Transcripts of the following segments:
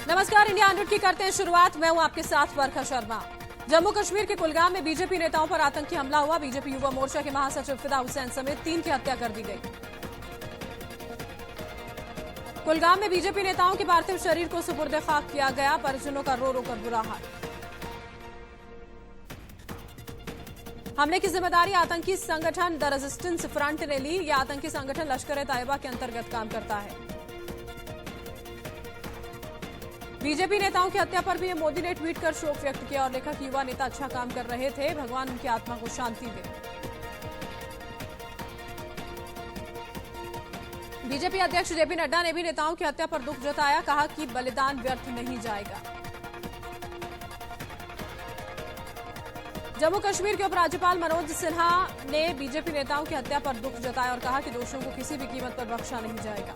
नमस्कार, इंडिया अनरिट की करते हैं शुरुआत। मैं हूं आपके साथ वर्षा शर्मा। जम्मू कश्मीर के कुलगाम में बीजेपी नेताओं पर आतंकी हमला हुआ। बीजेपी युवा मोर्चा के महासचिव फिदा हुसैन समेत 3 की हत्या कर दी गई। कुलगाम में बीजेपी नेताओं के पार्थिव शरीर को सुपुर्द खाक किया गया। परिजनों का रो रो कर बुरा हाल। हमले की जिम्मेदारी आतंकी संगठन द रेजिस्टेंस फ्रंट ने ली। यह आतंकी संगठन लश्कर-ए-तैयबा के अंतर्गत काम करता है। बीजेपी नेताओं की हत्या पर भी मोदी ने ट्वीट कर शोक व्यक्त किया और लिखा कि युवा नेता अच्छा काम कर रहे थे, भगवान उनकी आत्मा को शांति दे। बीजेपी अध्यक्ष जेपी नड्डा ने भी नेताओं की हत्या पर दुख जताया, कहा कि बलिदान व्यर्थ नहीं जाएगा। जम्मू कश्मीर के उपराज्यपाल मनोज सिन्हा ने बीजेपी नेताओं की हत्या पर दुख जताया और कहा कि दोषियों को किसी भी कीमत पर बख्शा नहीं जाएगा।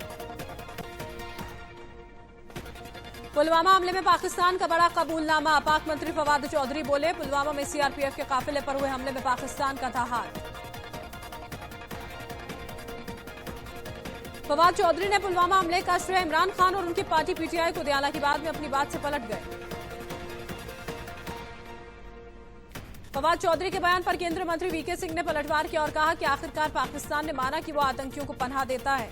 पुलवामा हमले में पाकिस्तान का बड़ा कबूलनामा। पाक मंत्री फवाद चौधरी बोले, पुलवामा में सीआरपीएफ के काफिले पर हुए हमले में पाकिस्तान का था हाथ। फवाद चौधरी ने पुलवामा हमले का श्रेय इमरान खान और उनकी पार्टी पीटीआई को दिया, हालांकि बाद में अपनी बात से पलट गए। फवाद चौधरी के बयान पर केंद्रीय मंत्री वीके सिंह ने पलटवार किया और कहा कि आखिरकार पाकिस्तान ने माना कि वो आतंकियों को पनाह देता है।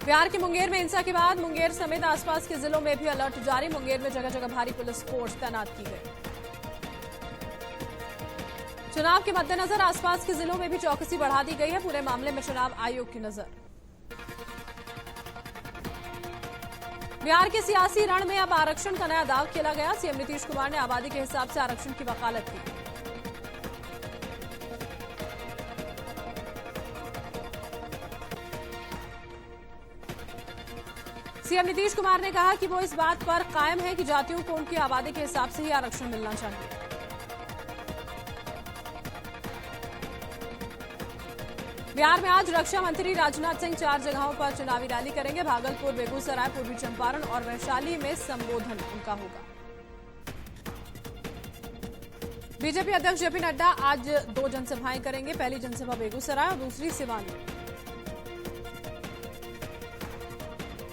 बिहार के मुंगेर में हिंसा के बाद मुंगेर समेत आसपास के जिलों में भी अलर्ट जारी। मुंगेर में जगह जगह भारी पुलिस फोर्स तैनात की गई। चुनाव के मद्देनजर आसपास के जिलों में भी चौकसी बढ़ा दी गई है। पूरे मामले में चुनाव आयोग की नजर। बिहार के सियासी रण में अब आरक्षण का नया दांव खेला गया। सीएम नीतीश कुमार ने आबादी के हिसाब से आरक्षण की वकालत की। सीएम नीतीश कुमार ने कहा कि वो इस बात पर कायम है कि जातियों को उनकी आबादी के हिसाब से ही आरक्षण मिलना चाहिए। बिहार में आज रक्षा मंत्री राजनाथ सिंह 4 जगहों पर चुनावी रैली करेंगे। भागलपुर, बेगूसराय, पूर्वी चंपारण और वैशाली में संबोधन उनका होगा। बीजेपी अध्यक्ष जेपी नड्डा आज 2 जनसभाएं करेंगे। पहली जनसभा बेगूसराय और दूसरी सिवान में।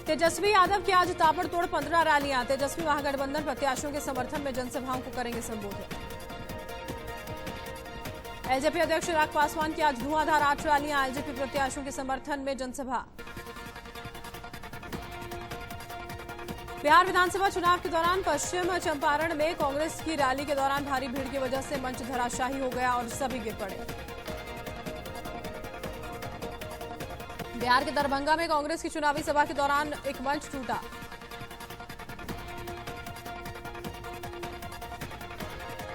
तेजस्वी यादव की आज ताबड़तोड़ 15 रैलियां। तेजस्वी महागठबंधन प्रत्याशियों के समर्थन में जनसभाओं को करेंगे संबोधित। एलजेपी अध्यक्ष चिराग पासवान की आज धुआंधार 8 रैलियां। एलजेपी प्रत्याशियों के समर्थन में जनसभा। बिहार विधानसभा चुनाव के दौरान पश्चिम चंपारण में कांग्रेस की रैली के दौरान भारी भीड़ की वजह से मंच धराशायी हो गया और सभी गिर पड़े। बिहार के दरभंगा में कांग्रेस की चुनावी सभा के दौरान एक मंच टूटा।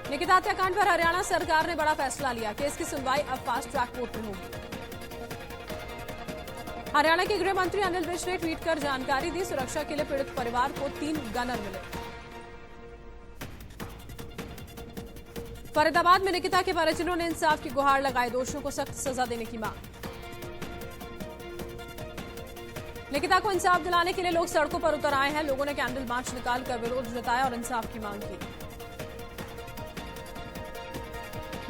निकिता हत्याकांड पर हरियाणा सरकार ने बड़ा फैसला लिया। केस की सुनवाई अब फास्ट ट्रैक कोर्ट में होगी। हरियाणा के गृह मंत्री अनिल विज ने ट्वीट कर जानकारी दी। सुरक्षा के लिए पीड़ित परिवार को 3 गनर मिले। फरीदाबाद में निकिता के परिजनों ने इंसाफ की गुहार लगाई। दोषियों को सख्त सजा देने की मांग। निकिता को इंसाफ दिलाने के लिए लोग सड़कों पर उतर आए हैं। लोगों ने कैंडल मार्च निकालकर विरोध जताया और इंसाफ की मांग की।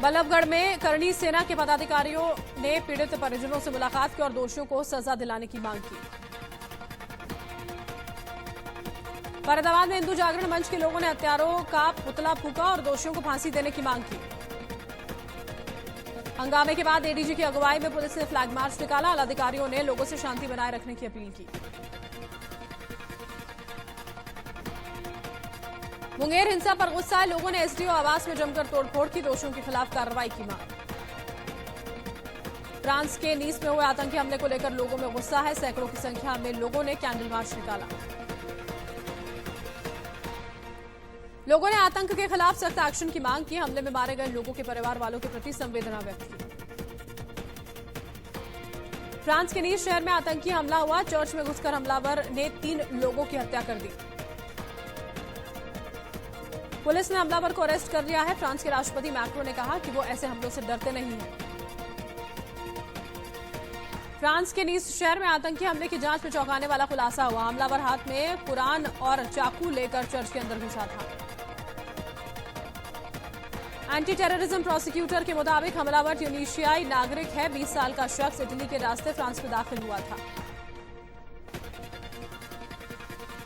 बल्लभगढ़ में करणी सेना के पदाधिकारियों ने पीड़ित परिजनों से मुलाकात की और दोषियों को सजा दिलाने की मांग की। फरीदाबाद में हिंदू जागरण मंच के लोगों ने हत्यारों का पुतला फूंका और दोषियों को फांसी देने की मांग की। हंगामे के बाद एडीजी की अगुवाई में पुलिस ने फ्लैग मार्च निकाला। अधिकारियों ने लोगों से शांति बनाए रखने की अपील की। मुंगेर हिंसा पर गुस्साए लोगों ने एसडीओ आवास में जमकर तोड़फोड़ की। दोषियों के खिलाफ कार्रवाई की मांग। फ्रांस के नीस में हुए आतंकी हमले को लेकर लोगों में गुस्सा है। सैकड़ों की संख्या में लोगों ने कैंडल मार्च निकाला। लोगों ने आतंक के खिलाफ सख्त एक्शन की मांग की। हमले में मारे गए लोगों के परिवार वालों के प्रति संवेदना व्यक्त की। फ्रांस के नीस शहर में आतंकी हमला हुआ। चर्च में घुसकर हमलावर ने 3 लोगों की हत्या कर दी। पुलिस ने हमलावर को अरेस्ट कर लिया है। फ्रांस के राष्ट्रपति मैक्रो ने कहा कि वो ऐसे हमलों से डरते नहीं हैं। फ्रांस के नीस शहर में आतंकी हमले की जांच में चौंकाने वाला खुलासा हुआ। हमलावर हाथ में कुरान और चाकू लेकर चर्च के अंदर घुसा था। एंटी टेररिज्म प्रोसिक्यूटर के मुताबिक हमलावर ट्यूनीशियाई नागरिक है। 20 साल का शख्स इटली के रास्ते फ्रांस में दाखिल हुआ था।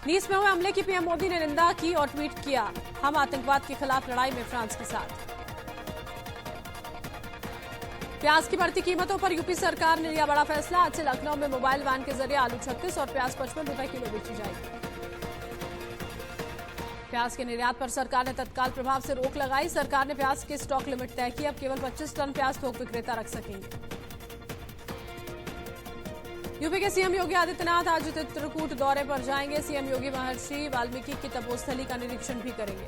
नीस में हुए हमले की पीएम मोदी ने निंदा की और ट्वीट किया, हम आतंकवाद के खिलाफ लड़ाई में फ्रांस के साथ। प्याज की बढ़ती कीमतों पर यूपी सरकार ने लिया बड़ा फैसला। आज से लखनऊ में मोबाइल वैन के जरिए आलू 36 और प्याज 55 रुपए किलो बेची जाएगी। प्याज के निर्यात पर सरकार ने तत्काल प्रभाव से रोक लगाई। सरकार ने प्याज की स्टॉक लिमिट तय की, अब केवल 25 टन प्याज थोक विक्रेता रख सकेंगे। यूपी के सीएम योगी आदित्यनाथ आज चित्रकूट दौरे पर जाएंगे। सीएम योगी महर्षि वाल्मीकि की तपोस्थली का निरीक्षण भी करेंगे।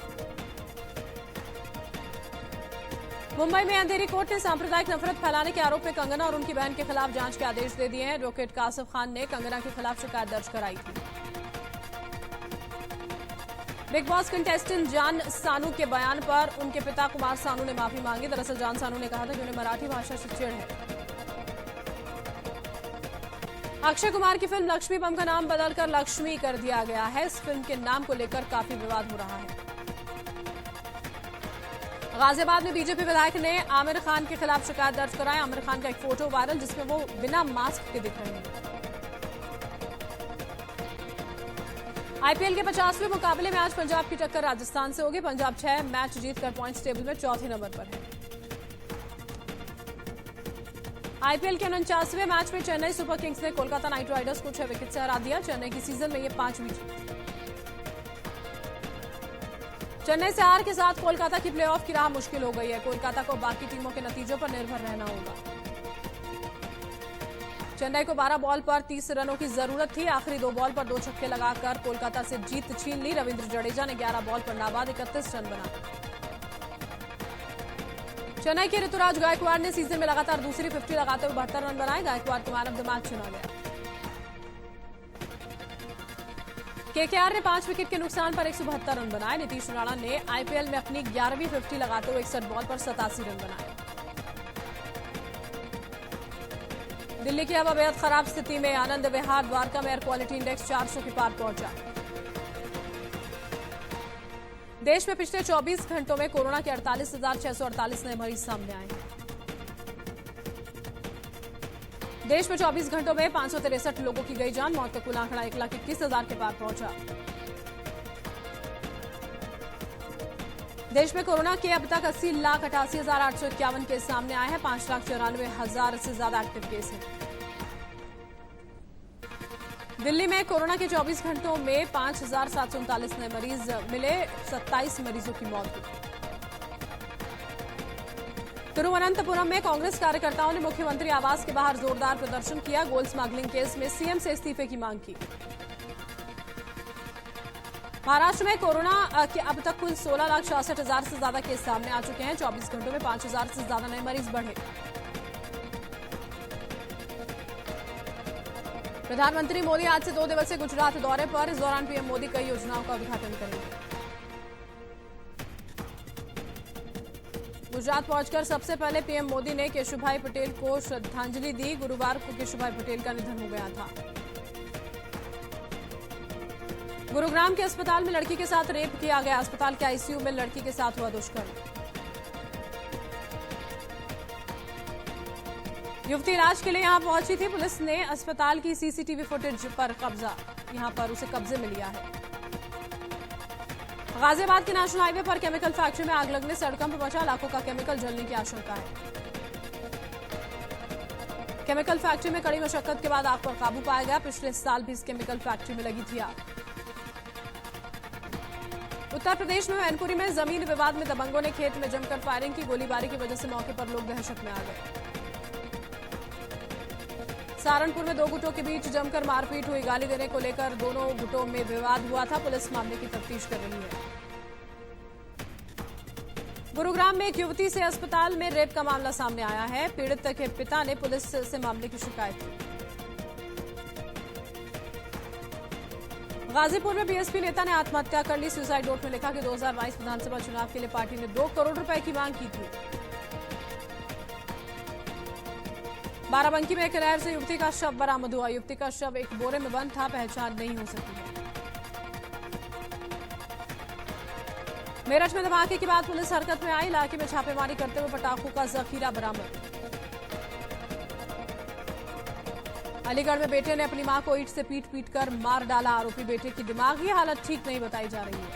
मुंबई में अंधेरी कोर्ट ने सांप्रदायिक नफरत फैलाने के आरोप में कंगना और उनकी बहन के खिलाफ जांच के आदेश दे दिए हैं। एडवोकेट कासिफ खान ने कंगना के खिलाफ शिकायत दर्ज कराई थी। बिग बॉस कंटेस्टेंट जान सानू के बयान पर उनके पिता कुमार सानू ने माफी मांगी। दरअसल जान सानू ने कहा था कि उन्हें मराठी भाषा से चिढ़ है। अक्षय कुमार की फिल्म लक्ष्मी बम का नाम बदलकर लक्ष्मी कर दिया गया है। इस फिल्म के नाम को लेकर काफी विवाद हो रहा है। गाजियाबाद में बीजेपी विधायक ने आमिर खान के खिलाफ शिकायत दर्ज कराई। आमिर खान का एक फोटो वायरल जिसमें वो बिना मास्क के दिख रहे हैं। आईपीएल के 50वें मुकाबले में आज पंजाब की टक्कर राजस्थान से होगी। पंजाब 6 मैच जीतकर पॉइंट्स टेबल में चौथे नंबर पर है। आईपीएल के 49वें मैच में चेन्नई सुपर किंग्स ने कोलकाता नाइट राइडर्स को 6 विकेट से हरा दिया। चेन्नई की सीजन में ये 5वीं जीत। चेन्नई से हार के साथ कोलकाता की प्लेऑफ की राह मुश्किल हो गई है। कोलकाता को बाकी टीमों के नतीजों पर निर्भर रहना होगा। चेन्नई को 12 बॉल पर 30 रनों की जरूरत थी। आखिरी 2 बॉल पर 2 छक्के लगाकर कोलकाता से जीत छीन ली। रविंद्र जडेजा ने 11 बॉल पर नाबाद 31 रन बनाए। चेन्नई के ऋतुराज गायकवाड़ ने सीजन में लगातार दूसरी 50 लगाते हुए 72 रन बनाए। गायकवाड़ को मैन ऑफ द मैच चुना गया। केकेआर ने 5 विकेट के नुकसान पर 172 रन बनाए। नीतीश राणा ने आईपीएल में अपनी 11वीं 50 लगाते हुए 61 बॉल पर 87 रन बनाए। दिल्ली की हवा बेहद खराब स्थिति में। आनंद विहार द्वारका में एयर क्वालिटी इंडेक्स 400 के पार पहुंचा। देश में पिछले 24 घंटों में कोरोना के 48,648 नए मरीज सामने आए हैं। देश में 24 घंटों में 563 लोगों की गई जान। मौत का कुल आंकड़ा 1,21,000 के पार पहुंचा। देश में कोरोना के अब तक 80,88,851 केस सामने आए हैं। 5,94,000 से ज्यादा एक्टिव केस हैं। दिल्ली में कोरोना के 24 घंटों में 5,739 नए मरीज मिले। 27 मरीजों की मौत हुई। तिरुवनंतपुरम में कांग्रेस कार्यकर्ताओं ने मुख्यमंत्री आवास के बाहर जोरदार प्रदर्शन किया। गोल्ड स्मगलिंग केस में सीएम से इस्तीफे की मांग की। महाराष्ट्र में कोरोना के अब तक कुल 16,66,000 से ज्यादा केस सामने आ चुके हैं। 24 घंटों में 5,000 से ज्यादा नए मरीज बढ़े। प्रधानमंत्री मोदी आज से 2 दिवसीय गुजरात दौरे पर। इस दौरान पीएम मोदी कई योजनाओं का उद्घाटन करेंगे। गुजरात पहुंचकर सबसे पहले पीएम मोदी ने केशुभाई पटेल को श्रद्धांजलि दी। गुरुवार को केशुभाई पटेल का निधन हो गया था। गुरुग्राम के अस्पताल में लड़की के साथ रेप किया गया। अस्पताल के आईसीयू में लड़की के साथ हुआ दुष्कर्म। युवती इलाज के लिए यहां पहुंची थी। पुलिस ने अस्पताल की सीसीटीवी फुटेज पर कब्जा यहां पर उसे कब्जे में लिया है। गाजियाबाद के नेशनल हाईवे पर केमिकल फैक्ट्री में आग लगने से हड़कंप मचा। लाखों का केमिकल जलने की आशंका है। केमिकल फैक्ट्री में कड़ी मशक्कत के बाद आग पर काबू पाया गया। पिछले साल भी इस केमिकल फैक्ट्री में लगी थी आग। उत्तर प्रदेश में मैनपुरी में जमीन विवाद में दबंगों ने खेत में जमकर फायरिंग की। गोलीबारी की वजह से मौके पर लोग दहशत में आ गए। सहारनपुर में 2 गुटों के बीच जमकर मारपीट हुई। गाली देने को लेकर दोनों गुटों में विवाद हुआ था। पुलिस मामले की तफ्तीश कर रही है। गुरुग्राम में एक युवती से अस्पताल में रेप का मामला सामने आया है। पीड़ित के पिता ने पुलिस से मामले की शिकायत की। गाजीपुर में बीएसपी नेता ने आत्महत्या कर ली। सुसाइड नोट में लिखा कि 2022 विधानसभा चुनाव के लिए पार्टी ने 2 करोड़ रुपए की मांग की थी। बाराबंकी में एक नहर से युवती का शव बरामद हुआ। युवती का शव एक बोरे में बंद था। पहचान नहीं हो सकी है। मेरठ में धमाके के बाद पुलिस हरकत में आई। इलाके में छापेमारी करते हुए पटाखों का जखीरा बरामद। अलीगढ़ में बेटे ने अपनी मां को ईंट से पीट पीट कर मार डाला। आरोपी बेटे की दिमागी हालत ठीक नहीं बताई जा रही है।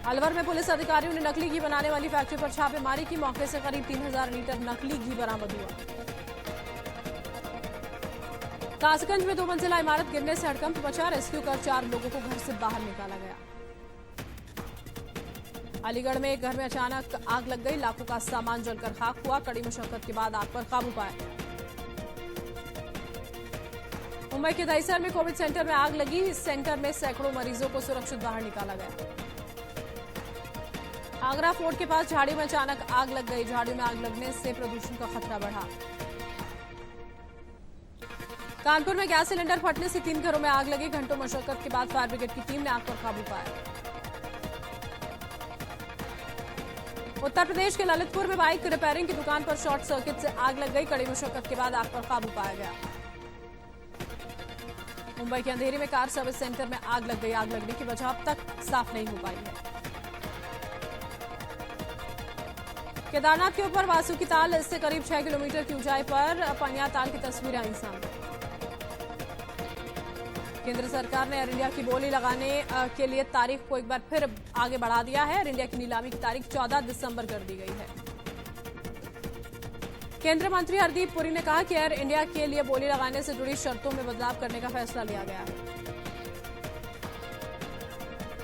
अलवर में पुलिस अधिकारियों ने नकली घी बनाने वाली फैक्ट्री पर छापेमारी की। मौके से करीब 3000 लीटर नकली घी बरामद हुआ। कासगंज में 2 मंजिला इमारत गिरने से हड़कंप मचा। रेस्क्यू कर 4 लोगों को घर से बाहर निकाला गया। अलीगढ़ में एक घर में अचानक आग लग गई। लाखों का सामान जलकर खाक हुआ। कड़ी मशक्कत के बाद आग पर काबू पाया। मुंबई के दहिसर में कोविड सेंटर में आग लगी। इस सेंटर में सैकड़ों मरीजों को सुरक्षित बाहर निकाला गया। आगरा फोर्ट के पास झाड़ी में अचानक आग लग गई। झाड़ी में आग लगने से प्रदूषण का खतरा बढ़ा। कानपुर में गैस सिलेंडर फटने से 3 घरों में आग लगी। घंटों मशक्कत के बाद फायर ब्रिगेड की टीम ने आग पर काबू पाया। उत्तर प्रदेश के ललितपुर में बाइक रिपेयरिंग की दुकान पर शॉर्ट सर्किट से आग लग गई। कड़ी मशक्कत के बाद आग पर काबू पाया गया। मुंबई के अंधेरी में कार सर्विस सेंटर में आग लग गई। आग लगने की वजह अब तक साफ नहीं हो पाई है। केदारनाथ के ऊपर वासुकी ताल, इससे करीब 6 किलोमीटर की ऊंचाई पर पनिया ताल की तस्वीरें आई सामने। केंद्र सरकार ने एयर इंडिया की बोली लगाने के लिए तारीख को एक बार फिर आगे बढ़ा दिया है। एयर इंडिया की नीलामी की तारीख 14 दिसंबर कर दी गई है। केंद्रीय मंत्री हरदीप पुरी ने कहा कि एयर इंडिया के लिए बोली लगाने से जुड़ी शर्तों में बदलाव करने का फैसला लिया गया है।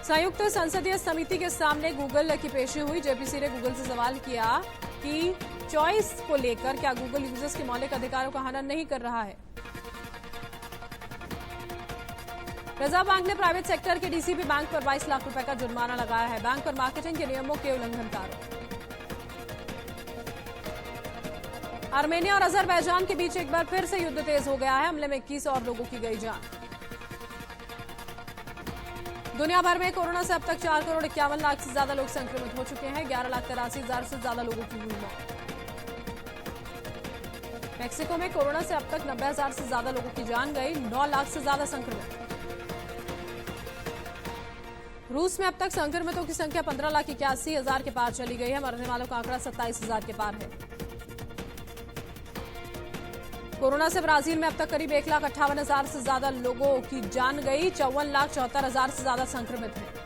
संयुक्त संसदीय समिति के सामने गूगल की पेशी हुई। जेपीसी ने गूगल से सवाल किया कि चॉइस को लेकर क्या गूगल यूजर्स के मौलिक अधिकारों का हनन नहीं कर रहा है। रिजर्व बैंक ने प्राइवेट सेक्टर के डीसीबी बैंक पर 22 लाख रुपए का जुर्माना लगाया है। बैंक पर मार्केटिंग के नियमों के उल्लंघन का आरोप। आर्मेनिया और अजरबैजान के बीच एक बार फिर से युद्ध तेज हो गया है। हमले में 21 और लोगों की गई जान। दुनिया भर में कोरोना से अब तक 4 करोड़ 51 लाख से ज्यादा लोग संक्रमित हो चुके हैं। 11,83,000 से ज्यादा लोगों की हुई मौत। मेक्सिको में कोरोना से अब तक 90,000 से ज्यादा लोगों की जान गई। 9 लाख से ज्यादा संक्रमित। रूस में अब तक संक्रमितों की संख्या 15,81,000 के पार चली गई है। मरने वालों का आंकड़ा 27,000 के पार है। कोरोना से ब्राजील में अब तक करीब 1,58,000 से ज्यादा लोगों की जान गई। 54,74,000 से ज्यादा संक्रमित हैं।